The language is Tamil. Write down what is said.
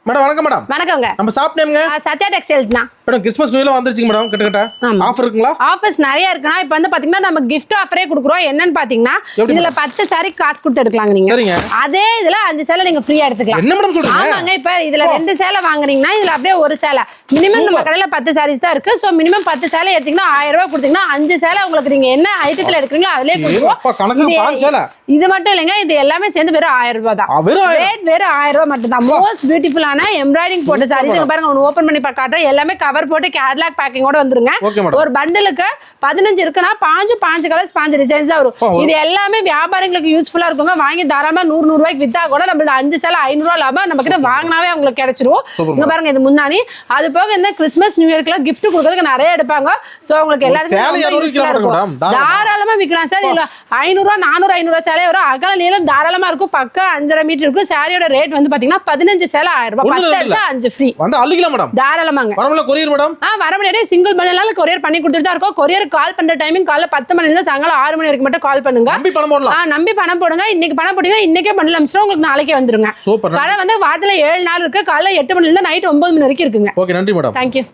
மேடம் வணக்கம் மேடம். வணக்கங்க. நம்ம ஷாப் நேம்ங்க சத்யா டெக்ஸ்டைல்ஸ் தான். மேடம் கிறிஸ்மஸ் நியூல வந்துருச்சுங்க மேடம். கிட்ட ஆஃபர் இருக்குங்களா? ஆஃபர்ஸ் நிறைய இருக்குனா. இப்போ வந்து பாத்தீங்கன்னா நம்ம gift ஆஃபரே கொடுக்குறோம். என்னன்னு பாத்தீங்கன்னா இதுல 10 சாரி காசு கொடுத்து எடுக்கலாங்க நீங்க. சரிங்க. அதே இதுல 5 சேலை நீங்க ஃப்ரீயா எடுத்துக்கலாம். என்ன மேடம் சொல்றீங்க? ஆமாங்க. இப்போ இதுல 2 சேலை வாங்குறீங்கன்னா இதுல அப்படியே ஒரு சேலை. மினிமம் நம்ம கடையில 10 சாரீஸ் தான் இருக்கு. சோ மினிமம் 10 சேலை எடுத்தீங்கன்னா 1000 ரூபாய் கொடுத்தீங்கன்னா 5 சேலை உங்களுக்கு நீங்க என்ன ஐட்டத்துல எடுக்கறீங்களோ அதிலே கொடுத்துருவோம். அப்பா கணக்கு 5 சேலை. இது மட்டும் இல்லங்க, இது எல்லாமே சேர்ந்து வெறும் 1000 ரூபாய் தான். ரேட் வெறும் 1000 ரூபாய் மட்டும் தான். மோஸ்ட் பியூட்டிஃபுல்லான எம்ப்ராய்டிங் போட்ட சாரீஸ் இங்க பாருங்க. ஒன்னு ஓபன் பண்ணி காட்டுறேன். எல்லாமே கவர் போட்டு கேட்லாக் பேக்கிங்கோட வந்துருங்க. ஒரு பண்டலுக்கு 15 இருக்குன்னா 5 கலர்ஸ் 5 டிசைன்ஸ் தான் வரும். இது எல்லாமே வியாபாரிகளுக்கு யூஸ்ஃபுல்லா இருக்குங்க. வாங்கி தாராளமா 100 ரூபாய்க்கு வித்தா கூட நம்ம 5 சேலை 500 ரூபாய் லாபம் நம்ம கிட்ட வாங்கினாவே உங்களுக்கு கிடைச்சிரும். இங்க பாருங்க இது முன்னாடி. அது போக இந்த கிறிஸ்மஸ் நியூ இயர்க்குல gift கொடுக்கிறதுக்கு நிறைய எடுப்பாங்க. சோ உங்களுக்கு எல்லாரும் தாராளமா விக்கலாம் சார். இதுல 500 ரூபாய் 400 500 சேலை வரும். அகல நீளம் தாராளமா இருக்கும். பக்கம் 5.5 மீட்டர் இருக்கும். சாரியோட ரேட் வந்து பாத்தீங்கன்னா 15 சேலை 1000 ரூபாய். 10 எடுத்தா 5 ஃப்ரீ. வந்து அள்ளிக்கலாம் மேடம். தாராளமாங்க. வரமல கொரியர் மேடம். வர முடியாது. சிங்கிள் பண்டலால கொரியர் பண்ணி கொடுத்துட்டு தான் இருக்கோம். கொரியர் கால் பண்ற டைமிங் காலைல 10 மணில இருந்து சாயங்காலம் 6 மணி வரைக்கும் மட்டும் கால் பண்ணுங்க. நம்பி பணம் போடலாம். நம்பி பணம் போடுங்க. இன்னைக்கு பணம் போடுங்க. இன்னைக்கே பண்ணல அம்சம் உங்களுக்கு நாளைக்கே வந்துருங்க. கடை வந்து வாரத்துல 7 நாள் இருக்கு. காலைல 8 மணில இருந்து நைட் 9 மணி வரைக்கும் இருக்குங்க. ஓகே நன்றி மேடம். Thank you.